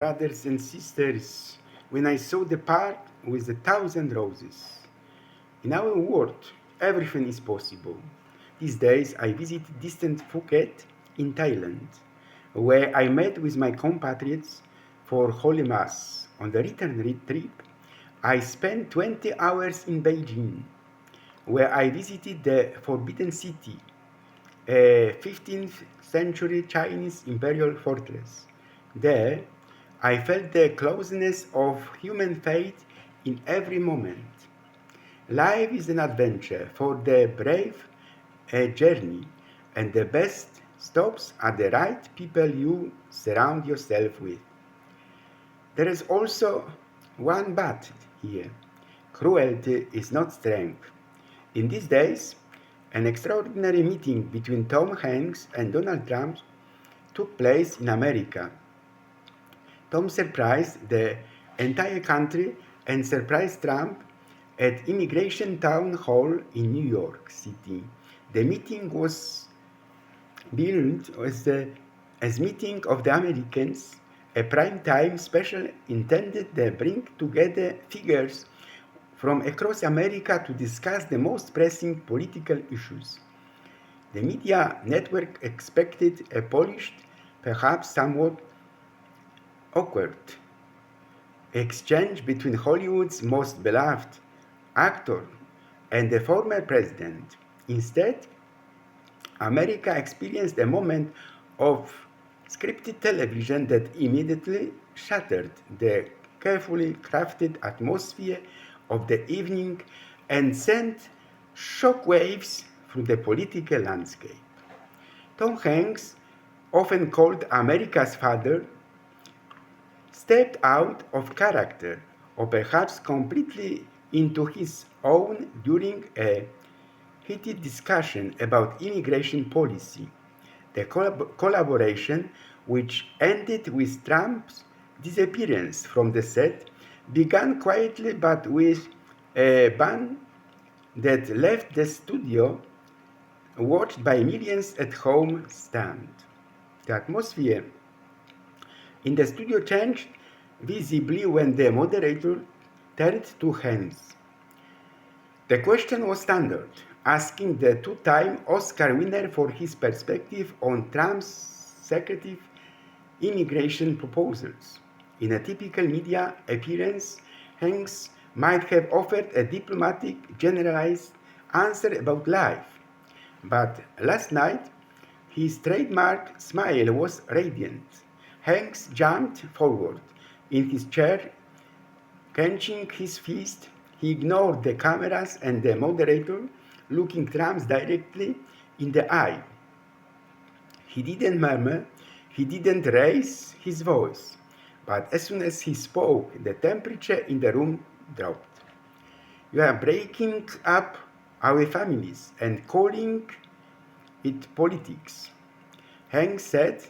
brothers and sisters, when I saw the park with a thousand roses. In our world, everything is possible. These days, I visit distant Phuket in Thailand, where I met with my compatriots for Holy Mass. On the return trip, I spent 20 hours in Beijing, where I visited the Forbidden City, a 15th century Chinese imperial fortress. There, I felt the closeness of human fate in every moment. Life is an adventure for the brave, a journey, and the best stops are the right people you surround yourself with. There is also one but here. Cruelty is not strength. In these days, an extraordinary meeting between Tom Hanks and Donald Trump took place in America. Tom surprised the entire country and surprised Trump at Immigration Town Hall in New York City. The meeting was billed as Meeting of the Americans, a prime-time special intended to bring together figures from across America to discuss the most pressing political issues. The media network expected a polished, perhaps somewhat awkward, exchange between Hollywood's most beloved actor and the former president. Instead, America experienced a moment of scripted television that immediately shattered the carefully crafted atmosphere of the evening and sent shockwaves through the political landscape. Tom Hanks, often called America's father, stepped out of character or perhaps completely into his own during a heated discussion about immigration policy. The collaboration, which ended with Trump's disappearance from the set, began quietly but with a bang that left the studio watched by millions at home stunned. The atmosphere in the studio changed visibly when the moderator turned to Hanks. The question was standard, asking the two-time Oscar winner for his perspective on Trump's secretive immigration proposals. In a typical media appearance, Hanks might have offered a diplomatic, generalized answer about life. But last night, his trademark smile was radiant. Hanks jumped forward in his chair, clenching his fist. He ignored the cameras and the moderator, looking Trump directly in the eye. He didn't murmur, he didn't raise his voice, but as soon as he spoke, the temperature in the room dropped. You are breaking up our families and calling it politics, Hank said,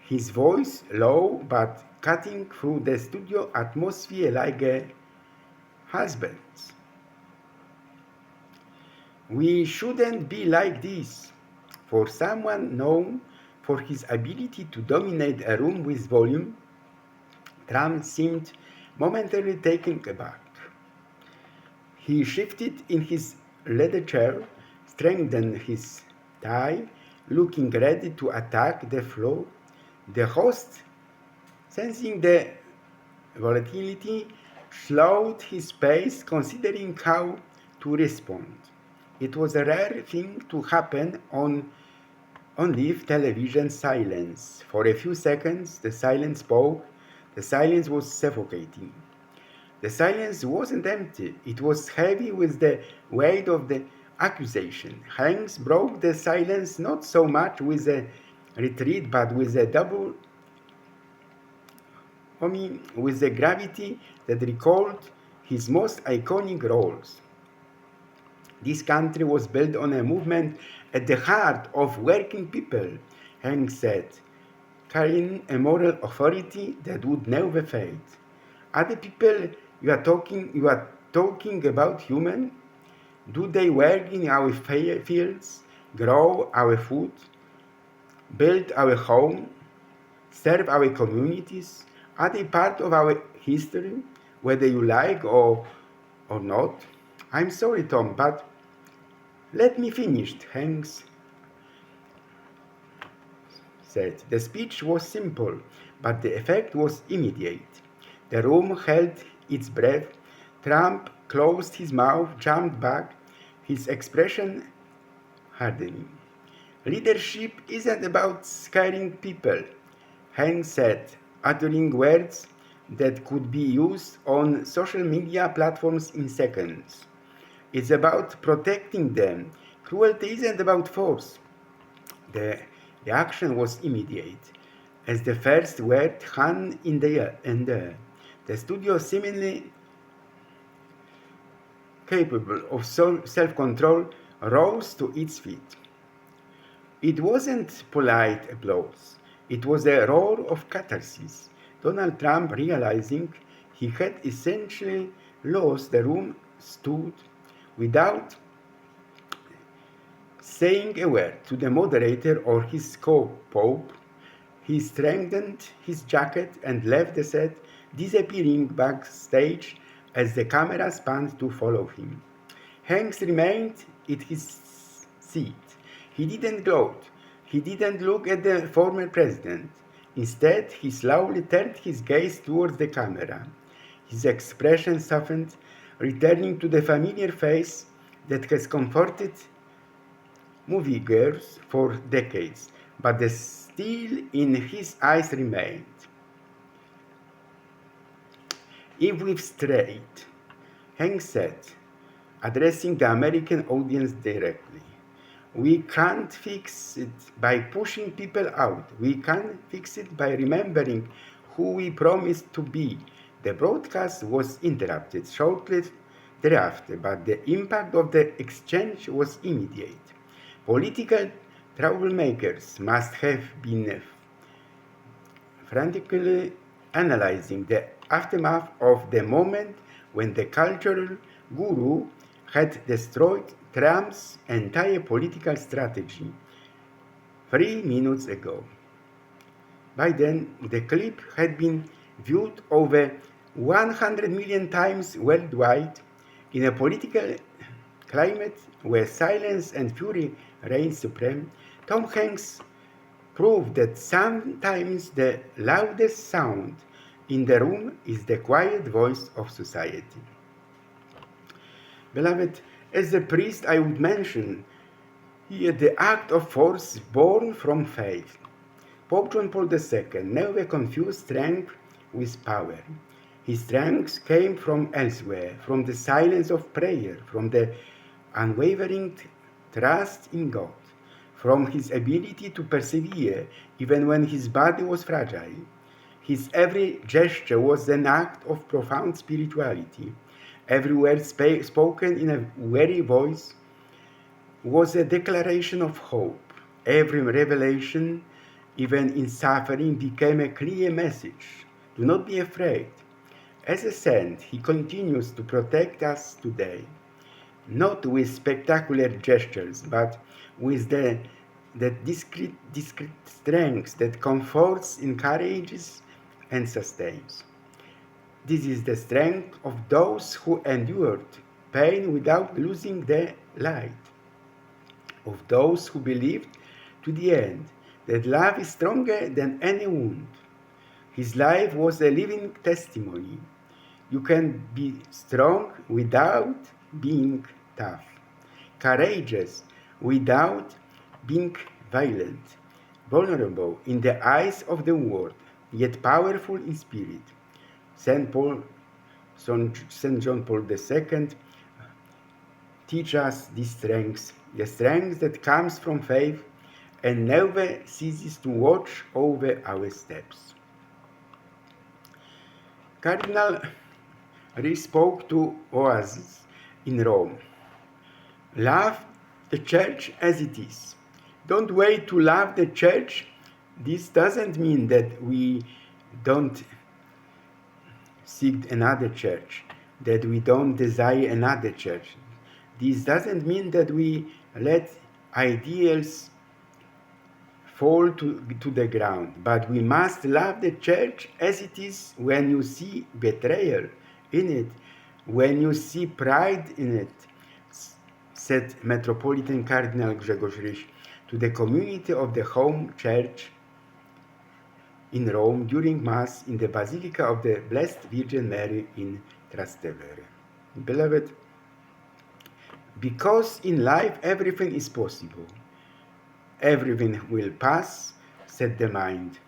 his voice low but cutting through the studio atmosphere like a husband. We shouldn't be like this. For someone known for his ability to dominate a room with volume, Trump seemed momentarily taken aback. He shifted in his leather chair, strengthened his tie, looking ready to attack the floor. The host, sensing the volatility, slowed his pace, considering how to respond. It was a rare thing to happen on live television silence. For a few seconds, the silence spoke. The silence was suffocating. The silence wasn't empty. It was heavy with the weight of the accusation. Hanks broke the silence not so much with a retreat, but with a double with the gravity that recalled his most iconic roles. This country was built on a movement at the heart of working people, Hanks said, carrying a moral authority that would never fade. Are the people you are talking about human? Do they work in our fields, grow our food, build our home, serve our communities? Are they part of our history, whether you like or not? I'm sorry, Tom, but let me finish, Hanks said. The speech was simple, but the effect was immediate. The room held its breath. Trump closed his mouth, jumped back, his expression hardening. Leadership isn't about scaring people, Hanks said, uttering words that could be used on social media platforms in seconds. It's about protecting them. Cruelty isn't about force. The reaction was immediate. As the first word hung in the air, the studio, seemingly capable of self-control, rose to its feet. It wasn't polite applause. It was a roar of catharsis. Donald Trump, realizing he had essentially lost the room, stood without saying a word to the moderator or his co-pope. He strengthened his jacket and left the set, disappearing backstage as the camera spanned to follow him. Hanks remained at his seat. He didn't gloat. He didn't look at the former president. Instead, he slowly turned his gaze towards the camera. His expression softened, returning to the familiar face that has comforted moviegoers for decades, but the steel in his eyes remained. If we've strayed, Hank said, addressing the American audience directly, we can't fix it by pushing people out. We can fix it by remembering who we promised to be. The broadcast was interrupted shortly thereafter, but the impact of the exchange was immediate. Political troublemakers must have been frantically analyzing the aftermath of the moment when the cultural guru had destroyed Trump's entire political strategy 3 minutes ago. By then, the clip had been viewed over 100 million times worldwide. In a political climate where silence and fury reign supreme, Tom Hanks proved that sometimes the loudest sound in the room is the quiet voice of society. Beloved, as a priest, I would mention here the act of force born from faith. Pope John Paul II never confused strength with power. His strength came from elsewhere, from the silence of prayer, from the unwavering trust in God, from his ability to persevere even when his body was fragile. His every gesture was an act of profound spirituality. Every word spoken in a weary voice was a declaration of hope. Every revelation, even in suffering, became a clear message. Do not be afraid. As a saint, he continues to protect us today, not with spectacular gestures, but with the discreet strength that comforts, encourages, and sustains. This is the strength of those who endured pain without losing their light, of those who believed to the end that love is stronger than any wound. His life was a living testimony. You can be strong without being tough, courageous without being violent, vulnerable in the eyes of the world, yet powerful in spirit. St. John Paul II teach us this strength, the strength that comes from faith and never ceases to watch over our steps. Cardinal Re spoke to Oasis in Rome. Love the church as it is. Don't wait to love the church. This doesn't mean that we don't seek another church, that we don't desire another church. This doesn't mean that we let ideals fall to the ground. But we must love the church as it is when you see betrayal in it, when you see pride in it, said Metropolitan Cardinal Grzegorz Ryś to the community of the Home Church in Rome during Mass in the Basilica of the Blessed Virgin Mary in Trastevere. Beloved, because in life everything is possible, everything will pass, said the mind.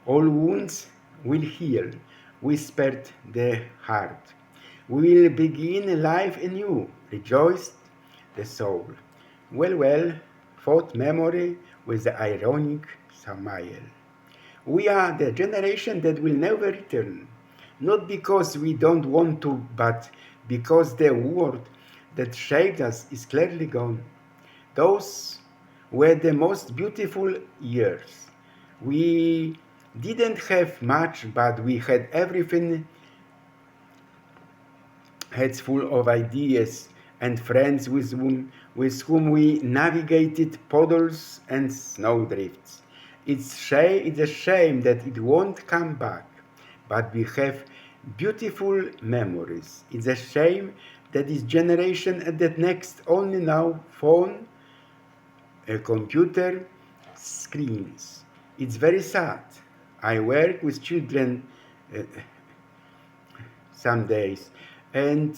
All wounds will heal, whispered the heart. We will begin life anew, rejoiced the soul. Well, thought memory with the ironic smile. We are the generation that will never return, not because we don't want to, but because the world that shaped us is clearly gone. Those were the most beautiful years. We didn't have much, but we had everything. Heads full of ideas and friends with whom we navigated puddles and snowdrifts. It's a shame that it won't come back, but we have beautiful memories. It's a shame that this generation and that next only now phone, a computer, screens. It's very sad. I work with children some days and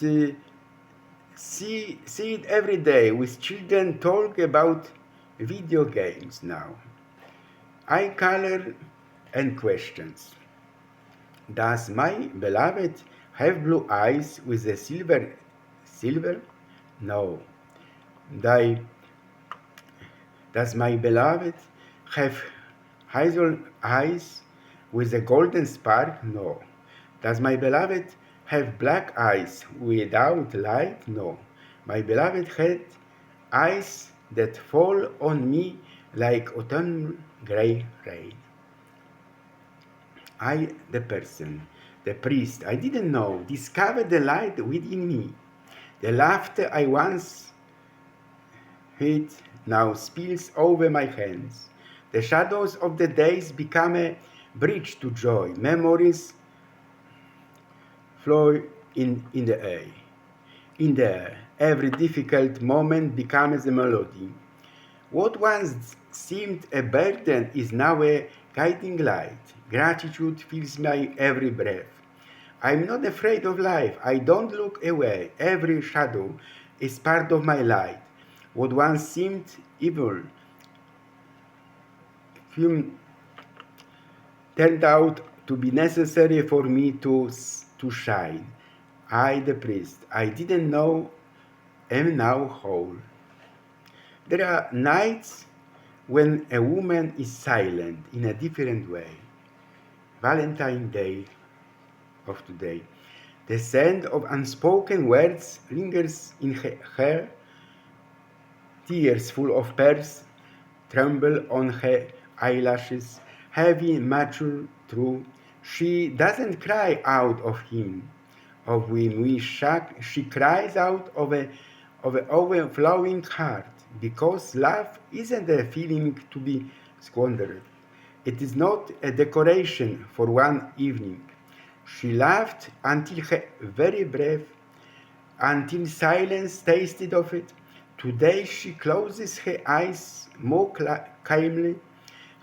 see it every day with children talk about video games now. Eye color and questions. Does my beloved have blue eyes with a silver? No. Does my beloved have hazel eyes with a golden spark? No. Does my beloved have black eyes without light? No. My beloved had eyes that fall on me like autumnal gray rain. I, the person, the priest, I didn't know, discovered the light within me. The laughter I once hid now spills over my hands. The shadows of the days become a bridge to joy. Memories flow in the air. In the air, every difficult moment becomes a melody. What once seemed a burden is now a guiding light. Gratitude fills my every breath. I'm not afraid of life. I don't look away. Every shadow is part of my light. What once seemed evil turned out to be necessary for me to shine. I, the priest, I didn't know, am now whole. There are nights when a woman is silent in a different way. Valentine's Day of today. The scent of unspoken words lingers in her hair. Tears full of pearls tremble on her eyelashes, heavy, mature, true. She doesn't cry out of him, of whom we shock. She cries out of an overflowing heart, because love isn't a feeling to be squandered. It is not a decoration for one evening. She laughed until her very breath, until silence tasted of it. Today she closes her eyes more calmly.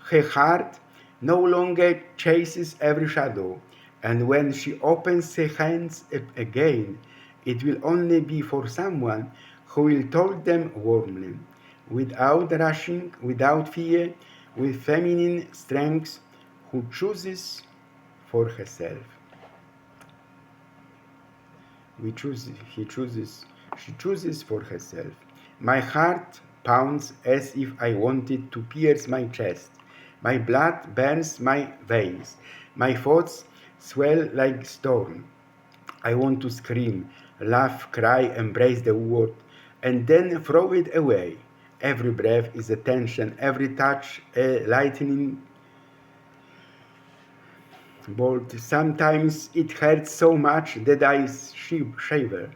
Her heart no longer chases every shadow, and when she opens her hands again, it will only be for someone who will hold them warmly, without rushing, without fear, with feminine strength, who chooses for herself. She chooses for herself. My heart pounds as if I wanted to pierce my chest. My blood burns my veins. My thoughts swell like storm. I want to scream, laugh, cry, embrace the world, and then throw it away. Every breath is a tension, every touch a lightning bolt. Sometimes it hurts so much that I shiver.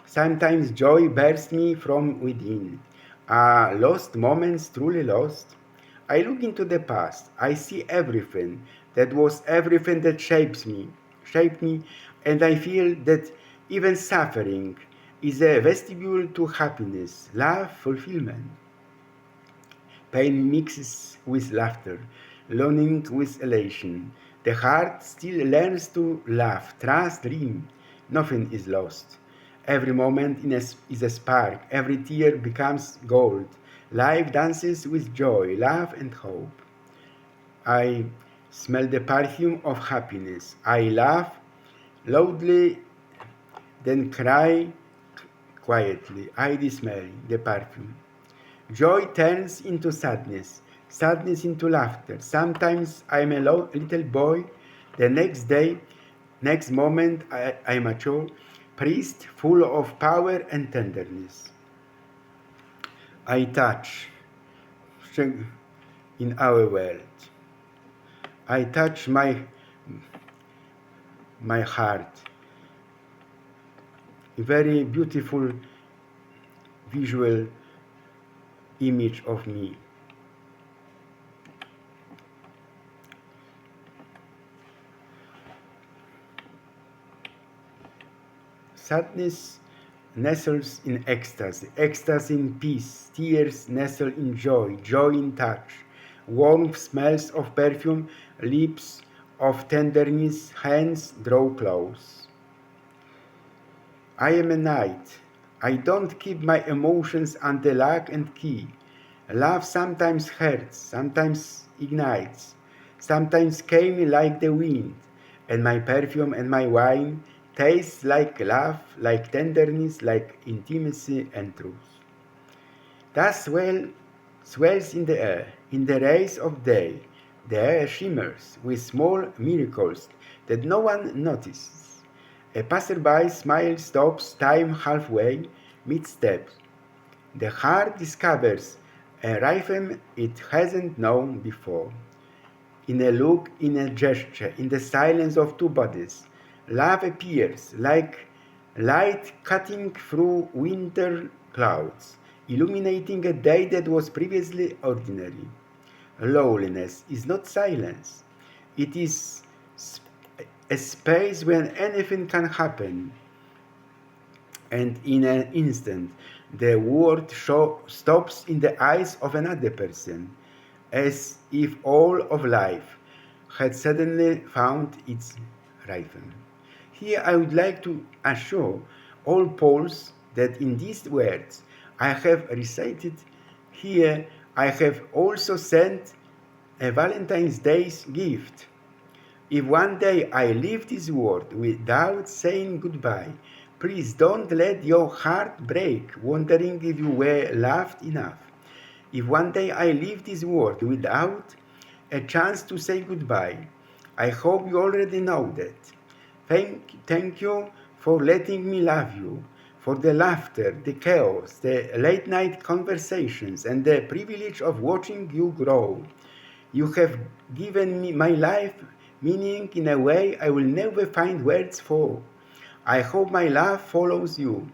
Sometimes joy bursts me from within. Are lost moments truly lost? I look into the past. I see everything that was everything that shaped me, and I feel that even suffering is a vestibule to happiness, love, fulfillment. Pain mixes with laughter, longing with elation. The heart still learns to laugh, trust, dream. Nothing is lost. Every moment is a spark, every tear becomes gold. Life dances with joy, love, and hope. I smell the perfume of happiness. I laugh loudly, then cry quietly. I smell the perfume. Joy turns into sadness, sadness into laughter. Sometimes I'm a little boy, the next moment I mature, priest full of power and tenderness. I touch in our world. I touch my heart. A very beautiful visual image of me. Sadness nestles in ecstasy, ecstasy in peace, tears nestle in joy, joy in touch, warm smells of perfume, lips of tenderness, hands draw close. I am a knight. I don't keep my emotions under lock and key. Love sometimes hurts, sometimes ignites, sometimes came like the wind, and my perfume and my wine taste like love, like tenderness, like intimacy and truth. That swells in the air, in the rays of day. The air shimmers with small miracles that no one notices. A passerby smile stops time halfway, mid-step. The heart discovers a rhythm it hasn't known before. In a look, in a gesture, in the silence of two bodies, love appears like light cutting through winter clouds, illuminating a day that was previously ordinary. Loneliness is not silence. It is a space when anything can happen, and in an instant the world stops in the eyes of another person, as if all of life had suddenly found its rhythm. Here I would like to assure all Poles that in these words I have recited here, I have also sent a Valentine's Day's gift. If one day I leave this world without saying goodbye, please don't let your heart break, wondering if you were loved enough. If one day I leave this world without a chance to say goodbye, I hope you already know that. Thank you for letting me love you, for the laughter, the chaos, the late night conversations, and the privilege of watching you grow. You have given me my life meaning in a way I will never find words for. I hope my love follows you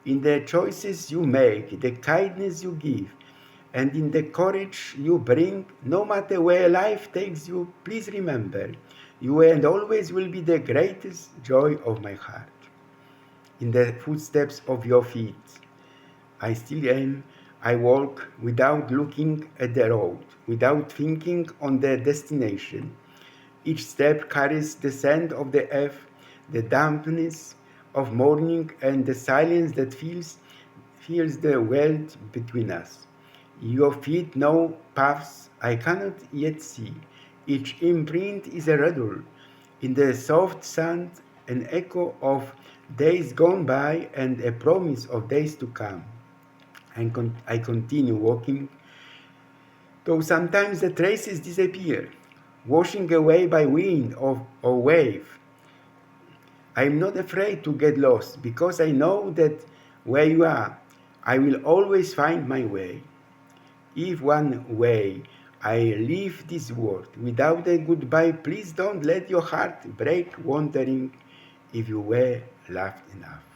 in the choices you make, the kindness you give, and in the courage you bring, no matter where life takes you. Please remember, you and always will be the greatest joy of my heart. In the footsteps of your feet, I still am. I walk without looking at the road, without thinking on the destination. Each step carries the scent of the earth, the dampness of morning, and the silence that fills the world between us. Your feet know paths I cannot yet see. Each imprint is a riddle. In the soft sand, an echo of days gone by and a promise of days to come. I continue walking, though sometimes the traces disappear, washing away by wind or wave. I am not afraid to get lost because I know that where you are, I will always find my way. If one way I leave this world without a goodbye, please don't let your heart break wondering if you were loved enough.